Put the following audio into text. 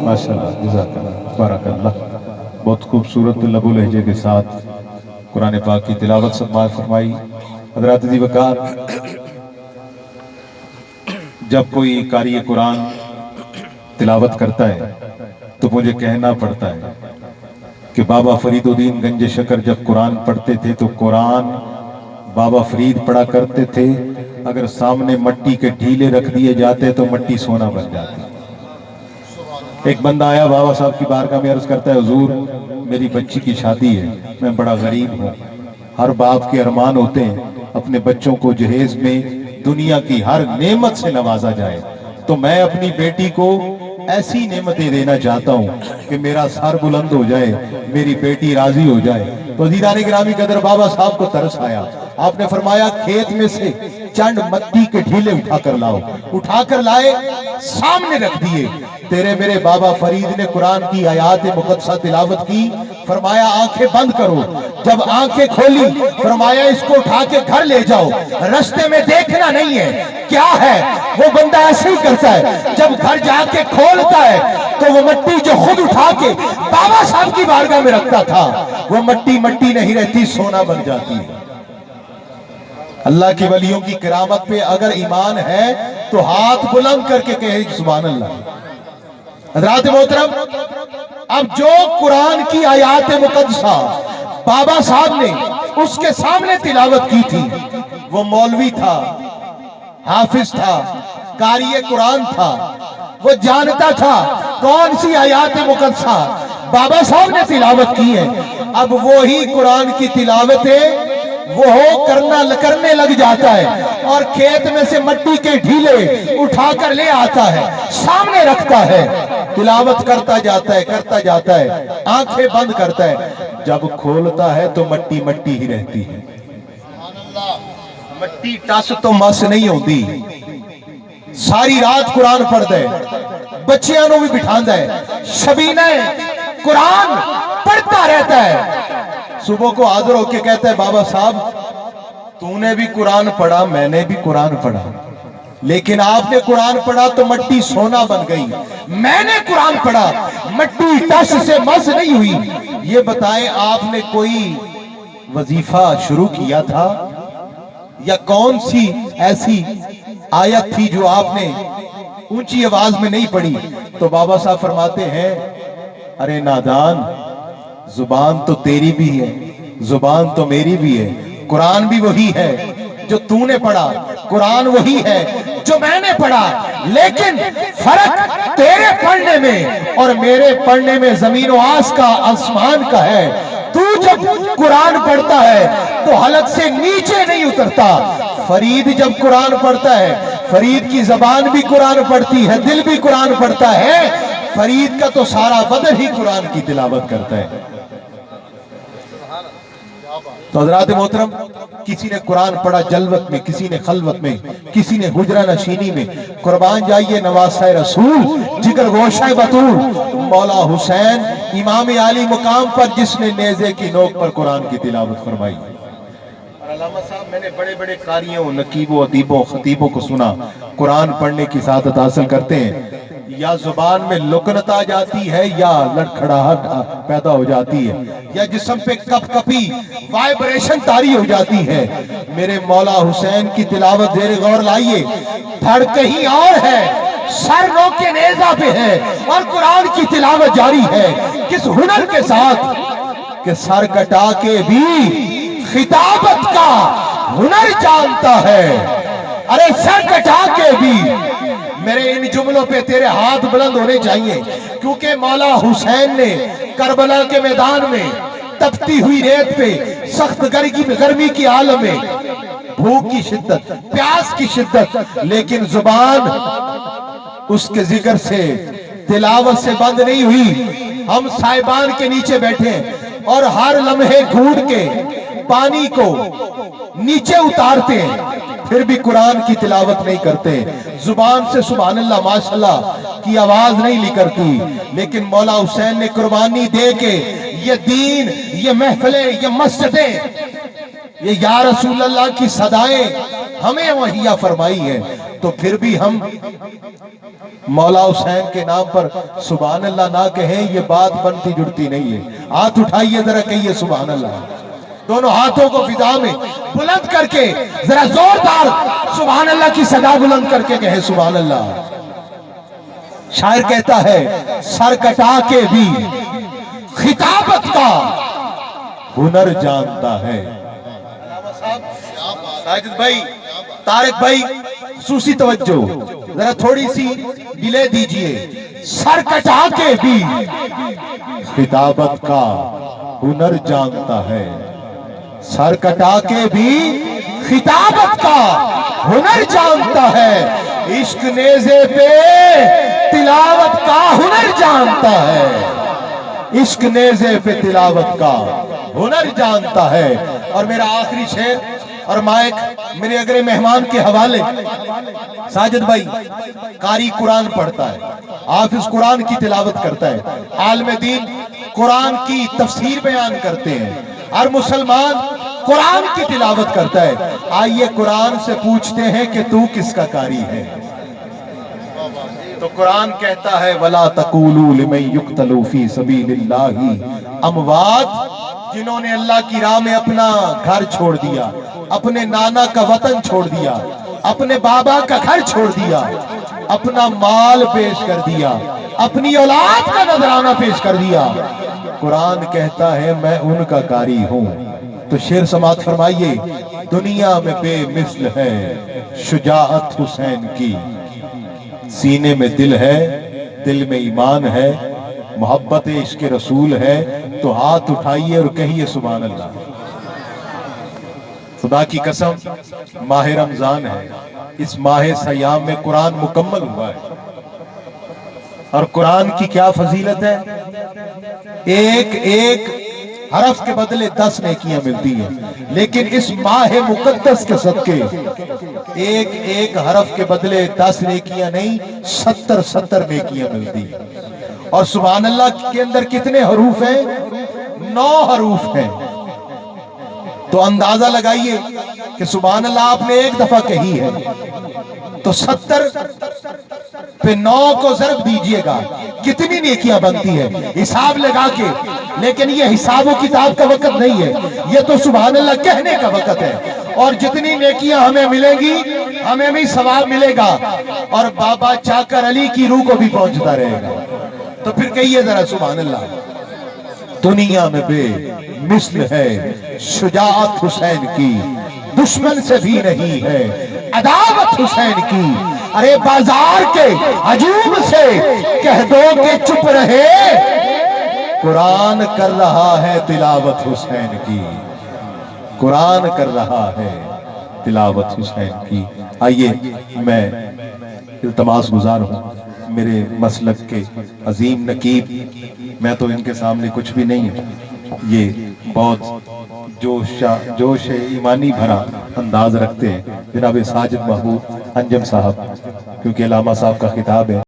माशाअल्लाह, जज़ाकल्लाह, बारकल्लाह। बहुत खूबसूरत लबो लहजे के साथ कुरान पाक की तिलावत समाअत फरमाई। हज़रात दी वक़ार, जब कोई कारी कुरान तिलावत करता है तो मुझे कहना पड़ता है कि बाबा फरीदुद्दीन गंज शकर जब कुरान पढ़ते थे तो कुरान बाबा फरीद पढ़ा करते थे। अगर सामने मट्टी के ढीले रख दिए जाते तो मट्टी सोना बन जाती। एक बंदा आया बाबा साहब की बारगाह में, अर्ज करता है, हुजूर मेरी बच्ची की शादी है, मैं बड़ा गरीब हूँ। हर बाप के अरमान होते हैं अपने बच्चों को जहेज में दुनिया की हर नेमत से नवाजा जाए, तो मैं अपनी बेटी को ऐसी नेमतें देना चाहता हूँ कि मेरा सर बुलंद हो जाए, मेरी बेटी राजी हो जाए। तो अज़ीज़ान गिरामी कदर बाबा साहब को तरस आया। आपने फरमाया खेत में से चंद मट्टी के ढीले उठाकर लाओ। उठाकर लाए, सामने रख दिए। तेरे मेरे बाबा फरीद ने कुरान की आयात मुक़द्दसा तिलावत की। फरमाया आंखें बंद करो। जब आंखें खोली फरमाया इसको उठा के घर ले जाओ, रास्ते में देखना नहीं है क्या है। वो बंदा ऐसे ही करता है, जब घर जाके खोलता है तो वो मट्टी जो खुद उठा के बाबा साहब की बारगाह में रखता था, वो मट्टी मट्टी नहीं रहती, सोना बन जाती है। अल्लाह की वलियों की किरामत पे अगर ईमान है तो हाथ बुलंद करके कहे सुभान अल्लाह। हज़रात मोहतरम, अब जो कुरान की आयात मुक़द्दसा बाबा साहब ने उसके सामने तिलावत की थी, वो मौलवी था, हाफिज था, कारी कुरान था, वो जानता था कौन सी आयात मुक़द्दसा बाबा साहब ने तिलावत की है। अब वो ही कुरान की तिलावतें वो करने लग जाता है और खेत में से मट्टी के ढीले उठाकर ले आता है, सामने रखता है, तिलावत करता जाता है, आंखें बंद करता है। जब खोलता है तो मट्टी मट्टी ही रहती है। मट्टी टस तो मस नहीं होती। सारी रात कुरान पढ़ता है, बच्चियां भी बिठांदा है, शबीना कुरान पढ़ता रहता है। सुबह को हाजिर होके कहता है बाबा साहब तूने भी कुरान पढ़ा, मैंने भी कुरान पढ़ा, लेकिन आपने कुरान पढ़ा तो मट्टी सोना बन गई, मैंने कुरान पढ़ा मट्टी टस से मस नहीं हुई। ये बताएं आपने कोई वजीफा शुरू किया था या कौन सी ऐसी आयत थी जो आपने ऊंची आवाज में नहीं पढ़ी? तो बाबा साहब फरमाते हैं, अरे नादान, जुबान तो तेरी भी है, जुबान तो मेरी भी है, कुरान भी वही है जो तूने पढ़ा, कुरान वही है जो मैंने पढ़ा, लेकिन फर्क तेरे पढ़ने में और मेरे पढ़ने में जमीन व आसमान का है। तू जब कुरान पढ़ता है तो हलक से नीचे नहीं उतरता। फरीद जब कुरान पढ़ता है, फरीद की जबान भी कुरान पढ़ती है, दिल भी कुरान पढ़ता है। फरीद का तो सारा बदन ही कुरान की तिलावत करता है। तो हज़रात मोहतरम, किसी ने कुरान पढ़ा जलवत में, किसी ने खलवत में, किसी ने हुजरा नशीनी में। कुर्बान जाइए नवासे रसूल, जिगर गोशा बतूल, मौला हुसैन इमाम आली मुकाम पर जिसने नेज़े की नोक पर कुरान की तिलावत फरमाई। अल्लामा साहब, मैंने बड़े बड़े कारियों, नकीबों, अदीबों, खतीबों को सुना कुरान पढ़ने की सादत हासिल करते हैं, या जुबान में लुकनत आ जाती है या लड़खड़ाहट पैदा हो जाती है या जिस्म पे कपकपी वाइब्रेशन तारी हो जाती है। मेरे मौला हुसैन की तिलावत ज़ेरे गौर लाइए, धड़ कहीं और है, सर रोके नेज़ा पे है और कुरान की तिलावत जारी है। किस हुनर के साथ कि सर कटा के भी खिताबत का हुनर जानता है। अरे सर कटा के भी, मेरे इन जुमलों पे तेरे हाथ बुलंद होने चाहिए, क्योंकि मौला हुसैन ने करबला के मैदान में तपती हुई रेत पे सख्त गर्मी की आलम में, भूख की शिद्दत, प्यास की शिद्दत, लेकिन जुबान उसके जिक्र से, तिलावत से बंद नहीं हुई। हम साहिबान के नीचे बैठे और हर लम्हे घूट के पानी को नीचे उतारते हैं, फिर भी कुरान की तिलावत नहीं करते। जुबान से सुभान अल्लाह माशाअल्लाह की आवाज नहीं निकलती, लेकिन मौला हुसैन ने कुर्बानी दे के ये दीन, ये महफिलें, ये मस्जिदें, ये या रसूल अल्लाह की सदाएं हमें मुहैया फरमाई है। تو پھر بھی ہم مولا حسین کے نام پر سبحان اللہ نہ کہیں، یہ بات بنتی جڑتی نہیں ہے۔ ہاتھ اٹھائیے ذرا کہیے سبحان اللہ، دونوں ہاتھوں کو فضا میں بلند کر کے ذرا زوردار سبحان اللہ کی صدا بلند کر کے کہے سبحان اللہ۔ شاعر کہتا ہے سر کٹا کے بھی خطابت کا ہنر جانتا ہے۔ ساجد بھائی، طارق بھائی، خصوصی توجہ ذرا تھوڑی سی ڈیلے دیجئے۔ سر کٹا کے بھی خطابت کا ہنر جانتا ہے، سر کٹا کے بھی خطابت کا ہنر جانتا ہے، عشق نیزے پہ تلاوت کا ہنر جانتا ہے، عشق نیزے پہ تلاوت کا ہنر جانتا ہے۔ اور میرا آخری شعر اور مائک میرے اگلے مہمان کے حوالے۔ ساجد بھائی قاری قرآن پڑھتا ہے، حافظ قرآن کی تلاوت کرتا ہے، عالم دین قرآن کی تفسیر بیان کرتے ہیں، ہر مسلمان قرآن کی تلاوت کرتا ہے۔ آئیے قرآن سے پوچھتے ہیں کہ تو کس کا قاری ہے؟ تو قرآن کہتا ہے وَلَا تَقُولُوا لِمَن يُقْتَلُ فِي سَبِيلِ اللَّهِ، اموات جنہوں نے اللہ کی راہ میں اپنا گھر چھوڑ دیا، اپنے نانا کا وطن چھوڑ دیا، اپنے بابا کا گھر چھوڑ دیا، اپنا مال پیش کر دیا، اپنی اولاد کا نذرانہ پیش کر دیا، قرآن کہتا ہے میں ان کا قاری ہوں۔ تو شعر سماعت فرمائیے، دنیا میں بے مثل ہے شجاعت حسین کی، سینے میں دل ہے، دل میں ایمان ہے، محبت عشق رسول ہے، تو ہاتھ اٹھائیے اور کہیے سبحان اللہ۔ خدا کی قسم ماہ رمضان ہے، اس ماہ سیام میں قرآن مکمل ہوا ہے، اور قرآن کی کیا فضیلت ہے؟ ایک ایک حرف کے بدلے 10 نیکیاں ملتی ہیں، لیکن اس ماہ مقدس کے صدقے ایک ایک حرف کے بدلے 10 نیکیاں نہیں، 70 نیکیاں ملتی ہیں۔ اور سبحان اللہ کے اندر کتنے حروف ہیں؟ 9 حروف ہیں۔ تو اندازہ لگائیے کہ سبحان اللہ آپ نے ایک دفعہ کہی ہے تو 70 پہ 9 کو ضرب دیجئے گا، کتنی نیکیاں بنتی ہیں حساب لگا کے۔ لیکن یہ حساب و کتاب کا وقت نہیں ہے، یہ تو سبحان اللہ کہنے کا وقت ہے۔ اور جتنی نیکیاں ہمیں ملیں گی ہمیں بھی ثواب ملے گا، اور بابا چاکر علی کی روح کو بھی پہنچتا رہے گا۔ تو پھر کہیے ذرا سبحان اللہ۔ دنیا میں بے مثل ہے شجاعت حسین کی، دشمن سے بھی نہیں ہے عداوت حسین کی، ارے بازار کے ہجوم سے کہہ دو کہ چپ رہے، قرآن کر رہا ہے تلاوت حسین کی، قرآن کر رہا ہے تلاوت حسین کی۔ آئیے میں التماس گزار ہوں میرے مسلک کے عظیم نقیب، میں تو ان کے سامنے کچھ بھی نہیں ہوں، یہ بہت جوش ایمانی بھرا انداز رکھتے ہیں، جناب ساجد محبوب انجم صاحب، کیونکہ علامہ صاحب کا خطاب ہے۔